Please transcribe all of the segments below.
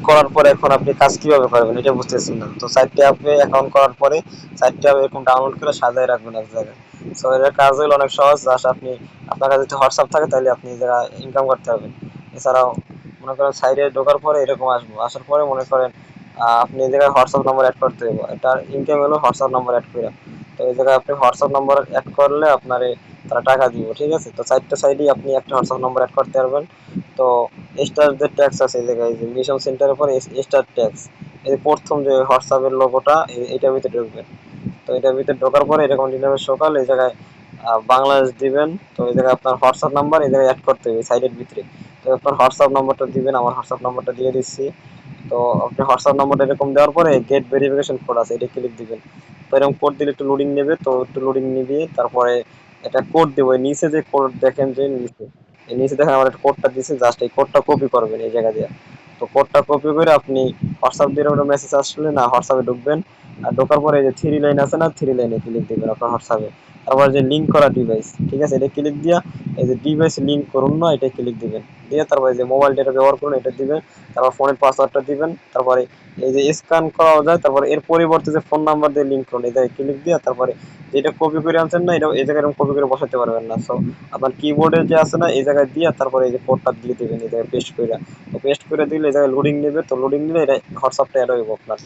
করার পরে এখন আপনি কাজ কিভাবে করবেন এটা বুঝতেছেন না। তো সাইটটা আপনি অ্যাকাউন্ট করার পরে সাইটটা এরকম ডাউনলোড করে সাজায় রাখবেন এক জায়গায়। সো এর কাজ হলো অনেক সহজ। জাস্ট আপনি আপনার কাছে যদি হোয়াটসঅ্যাপ থাকে তাহলে আপনি এই জায়গায় ইনকাম করতে পারবেন। এছাড়াও মনে করেন সাইডে ঢোকার পরে এরকম আসবো, আসার পরে মনে করেন আপনি এই জায়গায় হোয়াটসঅ্যাপ নাম্বার অ্যাড করতে হবে। এটার ইনকাম হলো হোয়াটসঅ্যাপ নাম্বার অ্যাড করে। তো এই জায়গায় আপনি হোয়াটসঅ্যাপ নাম্বার অ্যাড করলে আপনারে তারা টাকা দিব, ঠিক আছে? তো চারটা সাইডেই আপনি একটা হোয়াটসঅ্যাপ নাম্বার অ্যাড করতে পারবেন। তো স্টার যে ট্যাক্স আছে এই জায়গায়, যে মিশন সেন্টারের পরে স্টার ট্যাক্স, এই প্রথম যে হোয়াটসঅ্যাপের লোগোটা এটার ভিতরে ঢুকবেন। তো এটার ভিতরে ঢোকার পরে এরকম ডিনামের সকাল এই জায়গায় বাংলাদেশ দিবেন। তো এই জায়গায় আপনার হোয়াটসঅ্যাপ নাম্বার এই জায়গায় অ্যাড করতে হবে সাইডের ভিতরে। তো আপনার হোয়াটসঅ্যাপ নাম্বারটা দিবেন, আমার হোয়াটসঅ্যাপ নাম্বারটা দিয়ে দিচ্ছি। তো আপনি হোয়াটসঅ্যাপ নাম্বারটা এরকম দেওয়ার পরে গেট ভেরিফিকেশন কোড আছে, এটা ক্লিক দিবেন। তো এরকম কোড দিলে একটু লোডিং নেবে, তো একটু লোডিং নিবে। তারপরে একটা কোড দেবো, নিচে যে কোড দেখেন যে নিচে, এই নিচে দেখেন আমার একটা কোডটা দিচ্ছে, জাস্ট এই কোডটা কপি করবেন এই জায়গা দিয়ে। তো কোডটা কপি করে আপনি হোয়াটসঅ্যাপ দিয়ে ওটা মেসেজ আসলে না হোয়াটসঅ্যাপে ঢুকবেন। আর ঢোকার পরে এই যে থ্রি লাইন আছে না, থ্রি লাইনে ক্লিক দিবেন আপনার হোয়াটসঅ্যাপে। তারপর যে লিঙ্ক করা ডিভাইস, ঠিক আছে, এটা ক্লিক দিয়া এই যে ডিভাইস লিঙ্ক করুন না, এটা ক্লিক দিবেন। দিয়ে তারপরে যে মোবাইল ডেটা ব্যবহার করুন এটা দিবেন। তারপর ফোনের পাসওয়ার্ডটা দিবেন। তারপরে এই যে স্ক্যান করাও যায়, তারপরে এর পরিবর্তে যে ফোন নাম্বার দিয়ে লিঙ্ক করুন, এই জায়গায় ক্লিক দিয়া তারপরে যেটা কপি করে আনছেন না, এটা এই জায়গায় কপি করে বসাতে পারবেন না। সো আপনার কিবোর্ডে যে আছে না, এই জায়গায় দিয়া তারপরে এই যে কোডটা দিয়ে দিবেন এই জায়গায় পেস্ট করে। তো পেস্ট করে দিলে এই জায়গায় লোডিং নেবে, তো লোডিং নিলে এটা হোয়াটসঅ্যাপটা অ্যাড হইব আপনার।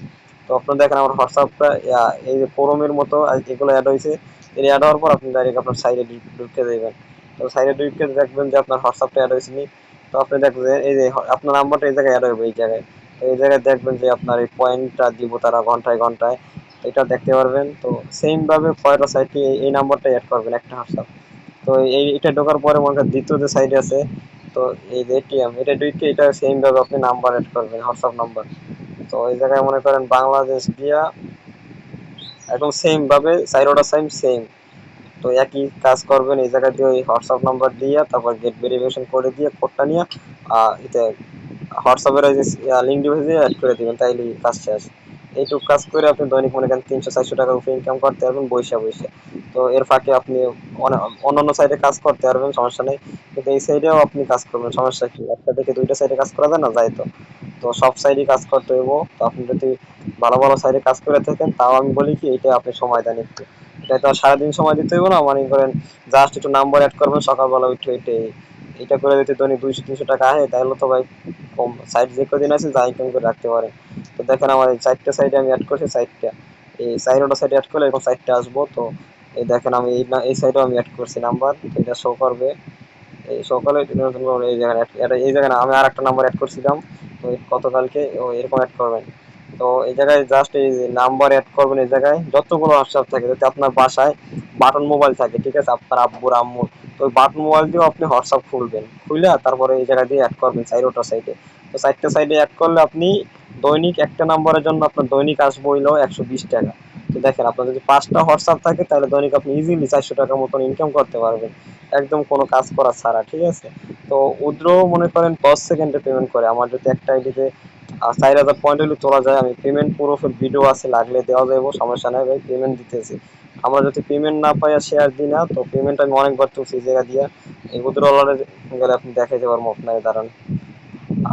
তো আপনার দেখেন আমার হোয়াটসঅ্যাপটা এই যে ফোরমের মতো এগুলো অ্যাড হয়েছে। এর অ্যাড হওয়ার পর আপনি ডাইরেক্ট আপনার সাইডে ঢুকে যাবেন। তো সাইডে ঢুকে দেখবেন যে আপনার হোয়াটসঅ্যাপটা অ্যাড হয়েছে নি। তো আপনি দেখবেন এই যে আপনার নাম্বারটা এই জায়গায় অ্যাড হবে এই জায়গায়। তো এই জায়গায় দেখবেন যে আপনার এই পয়েন্টটা দিব তারা ঘন্টায় ঘন্টায়, এটা দেখতে পারবেন। তো সেম ভাবে পরের সাইটে এই নাম্বারটা অ্যাড করবেন একটা হোয়াটসঅ্যাপ। তো এটা ঢোকার পরে মনে করেন দ্বিতীয় যে সাইড আছে, তো এই যে এটিএম, এটা ঢুকে এটা সেম ভাবে আপনি নাম্বার অ্যাড করবেন হোয়াটসঅ্যাপ নাম্বার। তো এই জায়গায় মনে করেন বাংলাদেশ দিয়া একদম সেম ভাবে সাইরোডা সেম সেম। তো একই কাজ করবেন, এই জায়গা দিয়ে ওই হোয়াটসঅ্যাপ নাম্বার দিয়ে তারপর গেট ভেরিফিকেশন করে দিয়ে কোডটা নিয়ে এতে হোয়াটসঅ্যাপের ওই যে লিঙ্ক ডিভাইসে অ্যাড করে দিবেন, তাইলেই কাজ শেষ। এইটুকু কাজ করে আপনি দৈনিক মনে করেন 300-400 টাকার উপরে ইনকাম করতে পারবেন বইসা বইসা। তো এর ফাঁকে আপনি অন্যান্য সাইডে কাজ করতে পারবেন, সমস্যা নেই। কিন্তু এই সাইডেও আপনি কাজ করবেন, সমস্যা কি? একটা থেকে দুইটা সাইডে কাজ করা যায় না, যায় তো। তো সব সাইডে কাজ করতে হইব। তো আপনি যদি ভালো ভালো সাইডে কাজ করে থাকেন তাও আমি বলি কি এটা আপনি সময় দেন একটু। এটা তো আর সারাদিন সময় দিতে হইব না, মনে করেন জাস্ট একটু নাম্বার অ্যাড করবেন সকালবেলা উঠে উঠে। এটা করে দিতে দৈনিক 200-300 টাকা আহে, তাহলে তো ভাই কম সাইড যে কদিন আছে যা ইনকাম করে রাখতে পারেন। তো দেখেন আমার এই চারটা সাইডে আমি অ্যাড করছি, সাইডটা এই সাইডটা সাইডে অ্যাড করলে এরকম সাইডটা আসবো। তো এই দেখেন আমি এই সাইডেও আমি অ্যাড করছি নাম্বার, তো এটা শো করবে এই সকালে। এই জায়গায় এই জায়গায় না, আমি আর একটা নাম্বার অ্যাড করছিলাম তো গতকালকে, এরকম অ্যাড করবেন। তো এই জায়গায় জাস্ট এই নাম্বার অ্যাড করবেন এই জায়গায় যতগুলো হোয়াটসঅ্যাপ থাকে, যদি আপনার বাসায় বাটন মোবাইল থাকে, ঠিক আছে, আপনার আব্বুর আম্মুর, তো ওই বাটন মোবাইল দিয়েও আপনি হোয়াটসঅ্যাপ খুলবেন, খুলে তারপরে এই জায়গা দিয়ে অ্যাড করবেন চাইরোটা সাইডে। তো চারটা সাইডে অ্যাড করলে আপনি দৈনিক একটা নাম্বারের জন্য আপনার দৈনিক আসবো হইলো 120 টাকা। তো দেখেন আপনার যদি 5টা হোয়াটসঅ্যাপ থাকে তাহলে দৈনিক আপনি ইজিলি 400 টাকার মতন ইনকাম করতে পারবেন, একদম কোনো কাজ করা ছাড়া, ঠিক আছে? তো উদ্র মনে করেন 10 সেকেন্ডে পেমেন্ট করে। আমার যদি একটা আইডিতে 4000 পয়েন্ট হলে তোলা যায়, আমি পেমেন্ট পুরো ভিডিও আছে লাগলে দেওয়া যাবো, সমস্যা নাই ভাই, পেমেন্ট দিতেছি। আমরা যদি পেমেন্ট না পাই আর শেয়ার দিই না, তো পেমেন্ট আমি অনেকবার তুলছি এই জায়গা দিয়ে। এই উদ্র গেলে আপনি দেখাইতে পারবো আপনাকে, দাঁড়ান।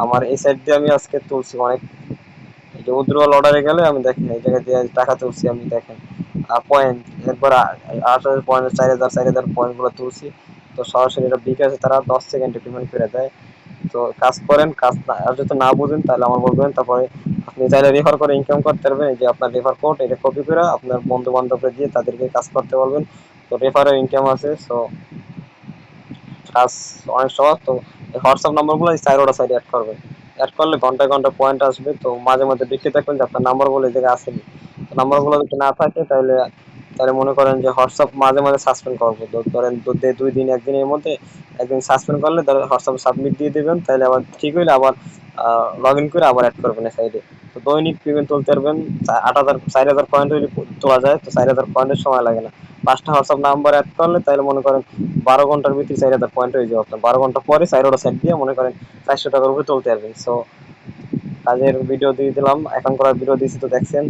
আমার এই সাইড দিয়ে আমি আজকে তুলছি অনেক, এই যে উইথড্রয়াল অর্ডারে গেলে আমি দেখেন এই জায়গায় দিয়ে টাকা তুলছি আমি, দেখেন পয়েন্ট একবার 8,000 পয়েন্ট, 4,000 পয়েন্ট গুলো তুলছি। তো সরাসরি এটা বিকাশে তারা 10 সেকেন্ডে পেমেন্ট করে দেয়। তো কাজ করেন, কাজ আর যদি না বুঝেন তাহলে আমার বলবেন। তারপরে আপনি চাইলে রেফার করে ইনকাম করতে পারবেন। এই যে আপনার রেফার কোড, এটা কপি করে আপনার বন্ধু বান্ধবকে দিয়ে তাদেরকে কাজ করতে বলবেন। তো রেফারের ইনকাম আছে। সো কাজ অনেক সহজ। তো এই হোয়াটসঅ্যাপ নাম্বারগুলো এই চাইরোটা সাইডে অ্যাড করবেন। অ্যাড করলে ঘন্টায় ঘন্টা পয়েন্ট আসবে। তো মাঝে মধ্যে দেখতে থাকবেন যে আপনার নাম্বার বলে এই জায়গায় আসেনি। তো নাম্বারগুলো যদি না থাকে তাহলে তাহলে মনে করেন যে হোয়াটসঅ্যাপ মাঝে মাঝে সাসপেন্ড করবো। তো ধরেন 2 দিন 1 দিনের মধ্যে একদিন সাসপেন্ড করলে ধরেন হোয়াটসঅ্যাপ সাবমিট দিয়ে দেবেন, তাহলে আবার ঠিক হইলে আবার লগ ইন করে আবার অ্যাড করবেন এই সাইডে। তো দৈনিক পেমেন্ট তুলতে পারবেন। 8,000 4,000 পয়েন্ট হইলে তোলা যায়। তো 4,000 পয়েন্টের সময় লাগে না। 5টা হোয়াটসঅ্যাপ নাম্বার অ্যাড করলে তাহলে মনে করেন 12 ঘন্টার ভিতরে 4,000 পয়েন্ট হয়ে যাবে আপনার। 12 ঘন্টা পরে চাইরোটা সাইড দিয়ে মনে করেন 400 টাকার উপরে তুলতে পারবেন। সো কাজের ভিডিও দিয়ে দিলাম, এখন করার ভিডিও দিয়েছি তো দেখছেন।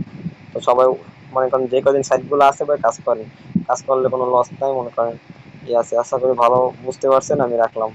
তো সবাই মনে করেন যে কদিন সাইটগুলো আছে ভাই কাজ করেন, কাজ করলে কোনো লস নাই, মনে করেন ই আছে। আশা করি ভালো বুঝতে পারছেন, আমি রাখলাম।